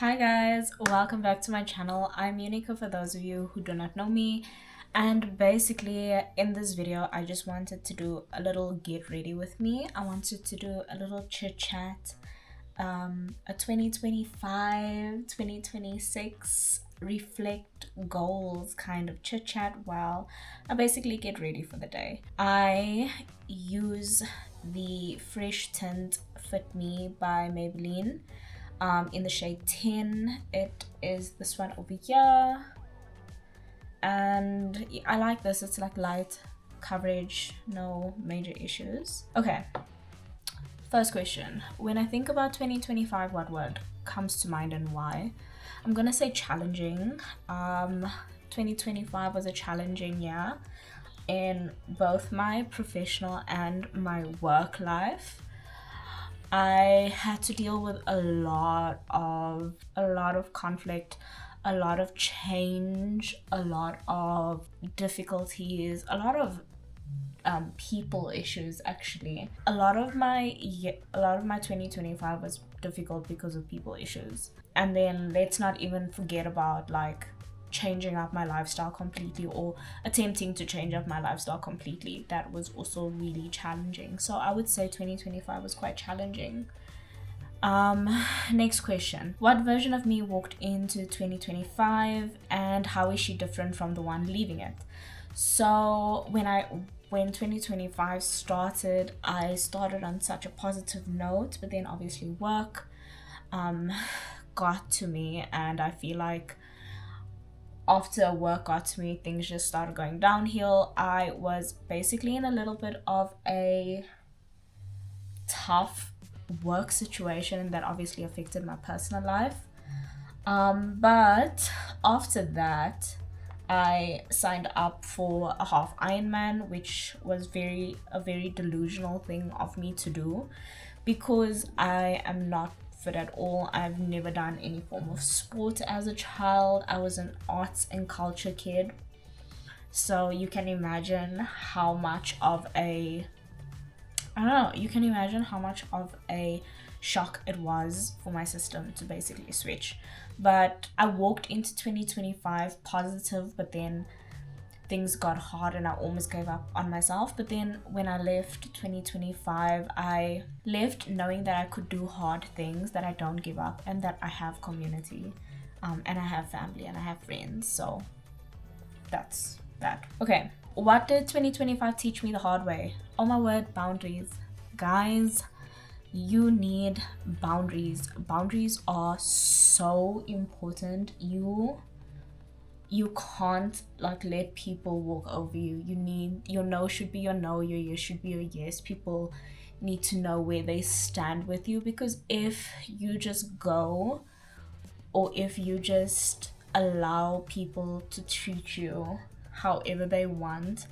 Hi guys, welcome back to my channel. I'm Eunickah for those of you who do not know me, and basically in this video I just wanted to do a little get ready with me. I wanted to do a little chit chat, a 2025 2026 reflect goals kind of chit chat while I basically get ready for the day. I use the Fresh Tint Fit Me by Maybelline in the shade 10. It is this one over here, and I like this. It's like light coverage, no major issues. Okay, first question. When I think about 2025, what word comes to mind and why? I'm gonna say challenging. 2025 was a challenging year in both my professional and my work life. I had to deal with a lot of conflict, a lot of change, a lot of difficulties, a lot of people issues. Actually, a lot of my 2025 was difficult because of people issues. And then let's not even forget about like changing up my lifestyle completely, or attempting to change up my lifestyle completely. That was also really challenging. So I would say 2025 was quite challenging. Next question. What version of me walked into 2025 and how is she different from the one leaving it? So when 2025 started, I started on such a positive note, but then obviously work got to me, and I feel like after work got to me, things just started going downhill. I was basically in a little bit of a tough work situation that obviously affected my personal life. But after that, I signed up for a half Ironman, which was a very delusional thing of me to do, because I am not fit at all. I've never done any form of sport as a child. I was an arts and culture kid. So you can imagine how much of a you can imagine how much of a shock it was for my system to basically switch. But I walked into 2025 positive, but then things got hard and I almost gave up on myself. But then when I left 2025, I left knowing that I could do hard things, that I don't give up, and that I have community, and I have family and I have friends. So that's that. Okay, what did 2025 teach me the hard way? Oh my word, boundaries. Guys, you need boundaries. Boundaries are so important. You can't like let people walk over you. You need, your no should be your no, your yes should be your yes. People need to know where they stand with you, because if you just go, or if you just allow people to treat you however they want,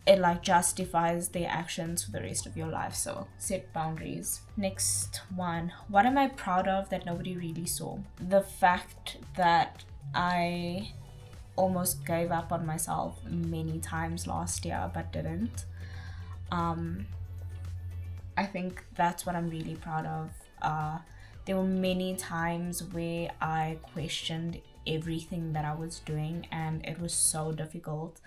it like justifies their actions for the rest of your life. So set boundaries. Next one. What am I proud of that nobody really saw? The fact that I almost gave up on myself many times last year but didn't. I think that's what I'm really proud of. There were many times where I questioned everything that I was doing, and it was so difficult,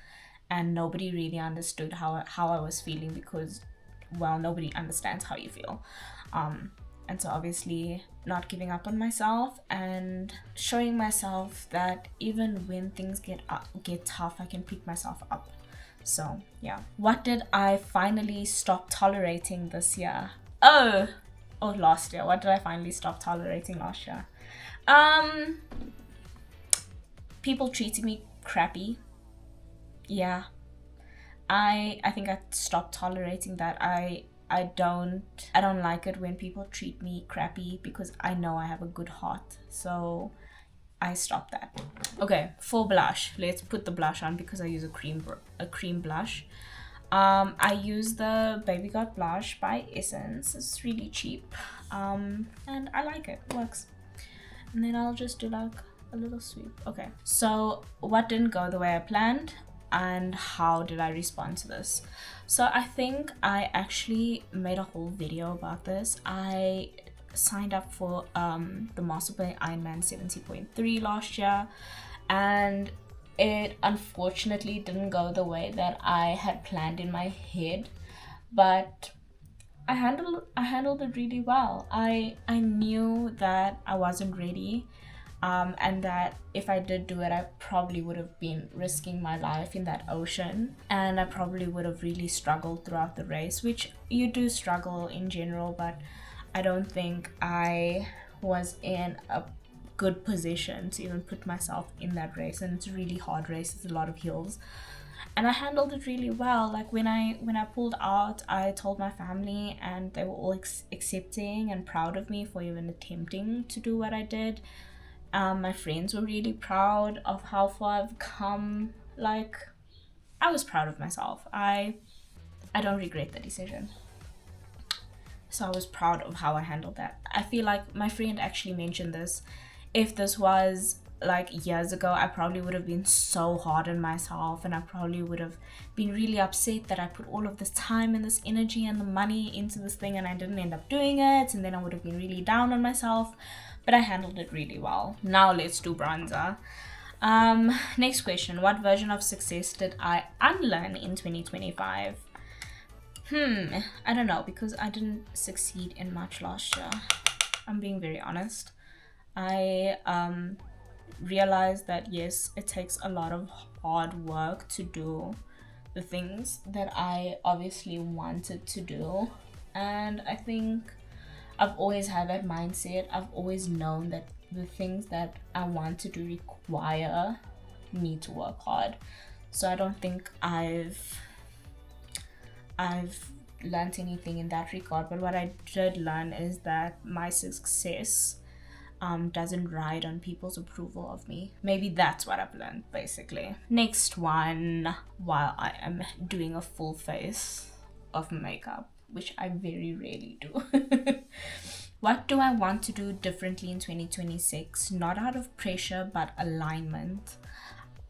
and nobody really understood how I was feeling, because, well, nobody understands how you feel. And so obviously not giving up on myself and showing myself that even when things get tough, I can pick myself up. So yeah. What did I finally stop tolerating this year? Last year. What did I finally stop tolerating last year? People treating me crappy. Yeah. I think I stopped tolerating that. I don't like it when people treat me crappy, because I know I have a good heart. So I stopped that. Okay, for blush, let's put the blush on, because I use a cream blush. I use the Baby Got blush by Essence. It's really cheap, and I like it. It works. And then I'll just do like a little sweep. Okay, so what didn't go the way I planned, and how did I respond to this? So I think I actually made a whole video about this. I signed up for the Master Play Ironman 70.3 last year, and it unfortunately didn't go the way that I had planned in my head, but I handled it really well. I knew that I wasn't ready, and that if I did do it, I probably would have been risking my life in that ocean, and I probably would have really struggled throughout the race, which you do struggle in general, but I don't think I was in a good position to even put myself in that race. And it's a really hard race, it's a lot of hills, and I handled it really well. Like when I pulled out, I told my family, and they were all accepting and proud of me for even attempting to do what I did. My friends were really proud of how far I've come. Like, I was proud of myself. I don't regret the decision. So I was proud of how I handled that. I feel like my friend actually mentioned this. If this was like years ago, I probably would have been so hard on myself, and I probably would have been really upset that I put all of this time and this energy and the money into this thing and I didn't end up doing it, and then I would have been really down on myself. But I handled it really well. Now let's do bronzer. Next question. What version of success did I unlearn in 2025? I don't know, because I didn't succeed in much last year. I'm being very honest. I realized that yes, it takes a lot of hard work to do the things that I obviously wanted to do. And I think I've always had that mindset. I've always known that the things that I want to do require me to work hard. So I don't think I've learned anything in that regard. But what I did learn is that my success doesn't ride on people's approval of me. Maybe that's what I've learned, basically. Next one, while I am doing a full face of makeup, which I very rarely do. What do I want to do differently in 2026? Not out of pressure, but alignment.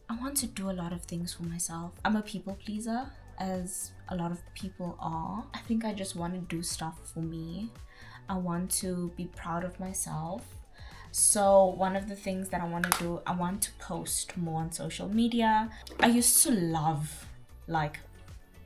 I want to do a lot of things for myself. I'm a people pleaser, as a lot of people are. I think I just want to do stuff for me. I want to be proud of myself. So one of the things that I want to do, I want to post more on social media. I used to love like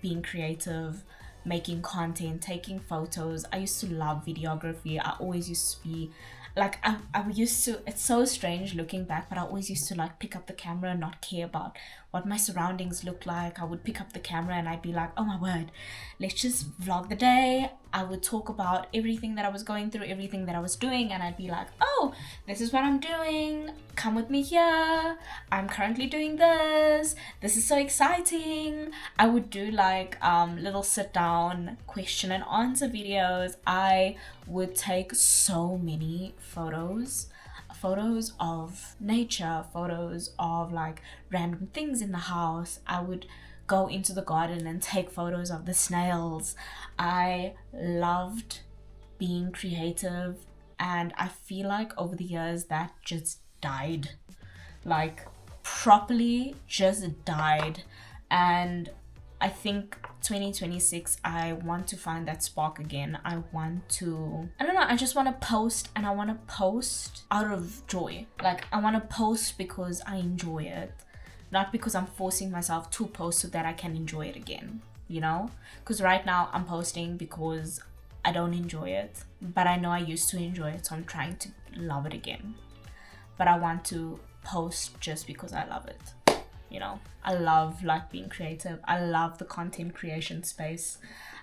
being creative, making content, taking photos. I used to love videography. I always used to be like, I used to, it's so strange looking back, but I always used to like pick up the camera and not care about what my surroundings looked like. I would pick up the camera and I'd be like, oh my word, let's just vlog the day. I would talk about everything that I was going through, everything that I was doing, and I'd be like, oh, this is what I'm doing. Come with me here. I'm currently doing this. This is so exciting. I would do like little sit down question and answer videos. I would take so many photos of nature, photos of like random things in the house. I would go into the garden and take photos of the snails. I loved being creative, and I feel like over the years that just died, like properly just died. And I think 2026, I want to find that spark again. I don't know, I just want to post, and I want to post out of joy. Like, I want to post because I enjoy it, not because I'm forcing myself to post so that I can enjoy it again, you know? Because right now I'm posting because I don't enjoy it, but I know I used to enjoy it, so I'm trying to love it again. But I want to post just because I love it. You know, I love like being creative. I love the content creation space.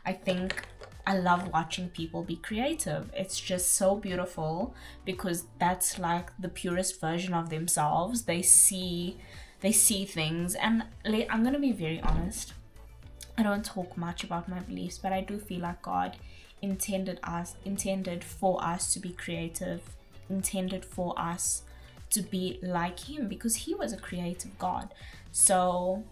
I think I love watching people be creative. It's just so beautiful, because that's like the purest version of themselves. They see things. And I'm gonna be very honest, I don't talk much about my beliefs, but I do feel like God intended for us to be creative, intended for us to be like him, because he was a creative God. So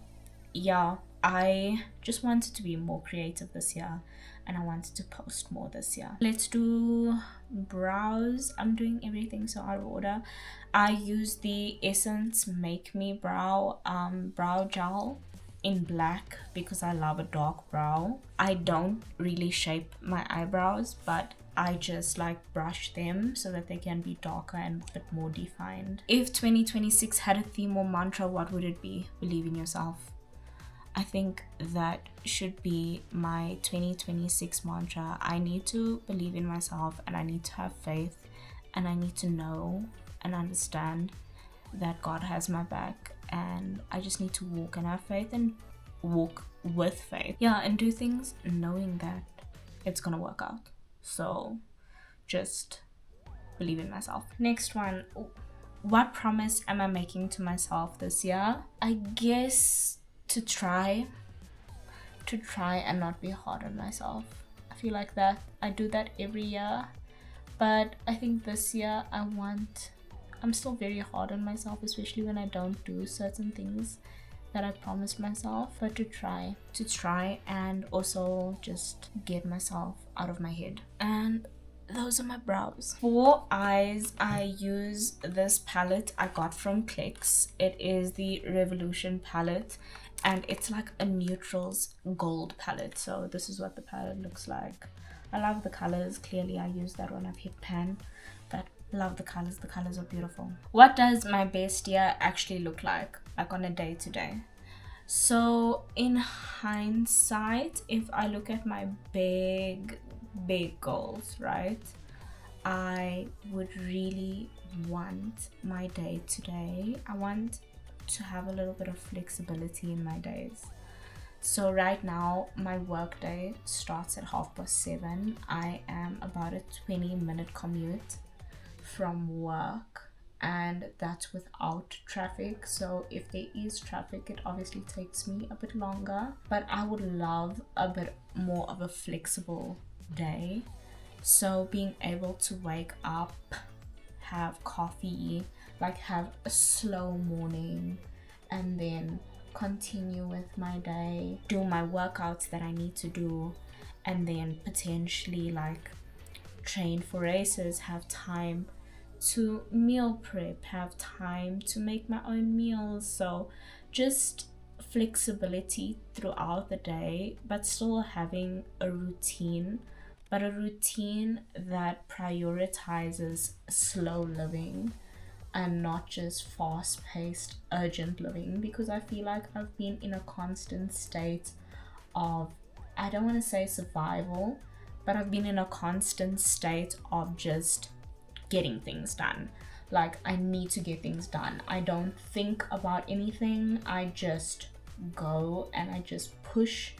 yeah, I just wanted to be more creative this year, and I wanted to post more this year. Let's do brows. I'm doing everything so out of order. I use the Essence Make Me brow gel in black because I love a dark brow. I don't really shape my eyebrows, but I just like brush them so that they can be darker and a bit more defined. If 2026 had a theme or mantra, what would it be? Believe in yourself. I think that should be my 2026 mantra. I need to believe in myself, and I need to have faith, and I need to know and understand that God has my back, and I just need to walk and have faith and walk with faith. Yeah, and do things knowing that it's gonna work out. So just believe in myself. Next one, what promise am I making to myself this year? I guess to try and not be hard on myself. I feel like that I do that every year, but I think this year I'm still very hard on myself, especially when I don't do certain things that I promised myself, but to try and also just get myself out of my head. And those are my brows. For eyes, I use this palette I got from Clicks. It is the Revolution palette, and it's like a neutrals gold palette. So this is what the palette looks like. I love the colors. Clearly I use that when I've hit pan, but love the colors. The colors are beautiful. What does my best year actually look like on a day to day? So in hindsight, if I look at my big goals, right, I would really want my day to day, I want to have a little bit of flexibility in my days. So right now my work day starts at 7:30. I am about a 20-minute commute from work, and that's without traffic. So if there is traffic, it obviously takes me a bit longer, but I would love a bit more of a flexible day. So being able to wake up, have coffee, like have a slow morning, and then continue with my day, do my workouts that I need to do, and then potentially like train for races, have time to meal prep, have time to make my own meals. So just flexibility throughout the day, but still having a routine, but a routine that prioritizes slow living and not just fast-paced urgent living, because I feel like I've been in a constant state of, I don't want to say survival, but I've been in a constant state of just getting things done. Like, I need to get things done. I don't think about anything. I just go and I just push.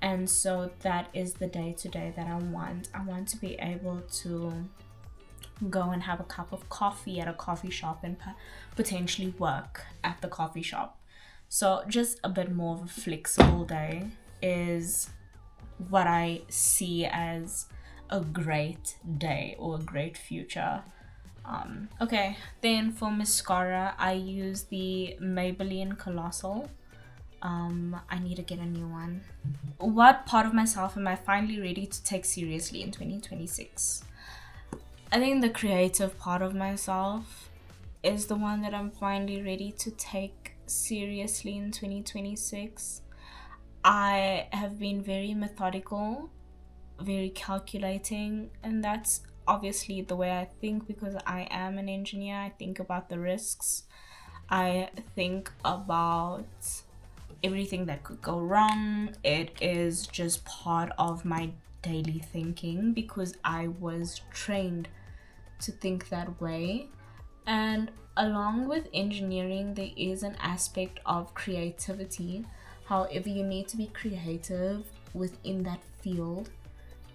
And so that is the day-to-day that I want. I want to be able to go and have a cup of coffee at a coffee shop and potentially work at the coffee shop. So just a bit more of a flexible day is what I see as a great day or a great future. Okay, then for mascara, I use the Maybelline Colossal. I need to get a new one. What part of myself am I finally ready to take seriously in 2026? I think the creative part of myself is the one that I'm finally ready to take seriously in 2026. I have been very methodical, very calculating, and that's obviously the way I think because I am an engineer. I think about the risks. I think about everything that could go wrong. It is just part of my daily thinking because I was trained to think that way. And along with engineering, there is an aspect of creativity. However, you need to be creative within that field.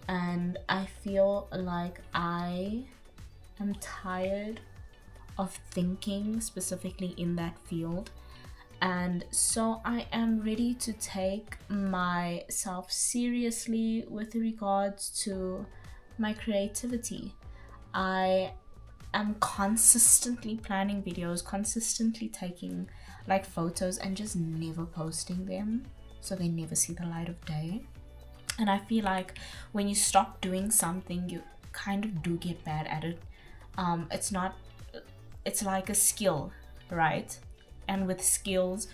And I feel like I am tired of thinking specifically in that field. And so I am ready to take myself seriously with regards to my creativity. I am consistently planning videos, consistently taking like photos and just never posting them, so they never see the light of day. And I feel like when you stop doing something, you kind of do get bad at it. It's like a skill, right? And with skills,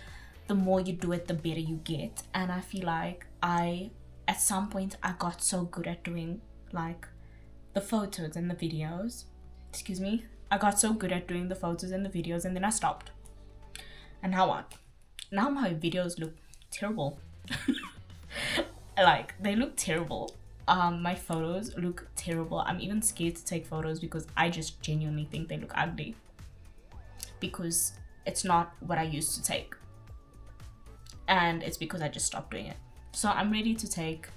the more you do it, the better you get. And I feel like at some point I got so good at doing like the photos and the videos. Excuse me. I got so good at doing the photos and the videos, and then I stopped. And now what? Now my videos look terrible. Like, they look terrible. My photos look terrible. I'm even scared to take photos because I just genuinely think they look ugly, because it's not what I used to take, and it's because I just stopped doing it. So I'm ready to take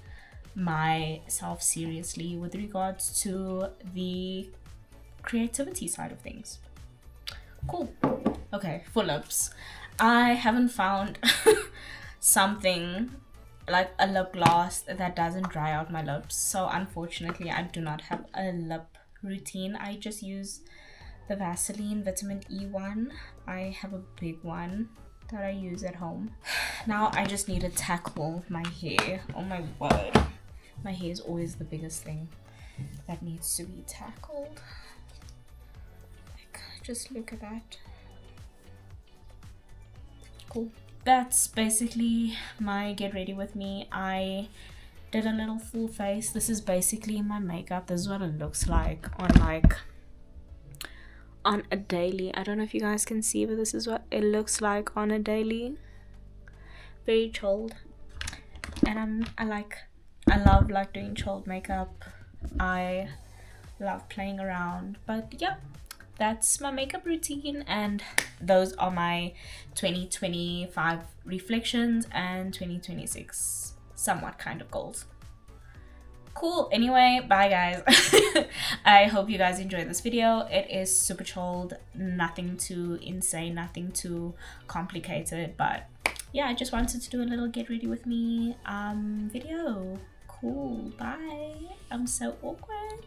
myself seriously with regards to the creativity side of things. Cool. Okay, for lips, I haven't found something like a lip gloss that doesn't dry out my lips, so unfortunately I do not have a lip routine. I just use the Vaseline vitamin E one. I have a big one that I use at home. Now I just need to tackle my hair. Oh my word, my hair is always the biggest thing that needs to be tackled. Like, just look at that. Cool. That's basically my get ready with me. I did a little full face. This is basically my makeup. This is what it looks like on a daily. I don't know if you guys can see, but this is what it looks like on a daily. Very chilled. And I love doing chilled makeup. I love playing around. But yeah, that's my makeup routine, and those are my 2025 reflections and 2026 somewhat kind of goals. Cool. Anyway, bye guys. I hope you guys enjoyed this video. It is super chilled, nothing too insane, nothing too complicated, but yeah, I just wanted to do a little get ready with me video. Cool. Bye. I'm so awkward.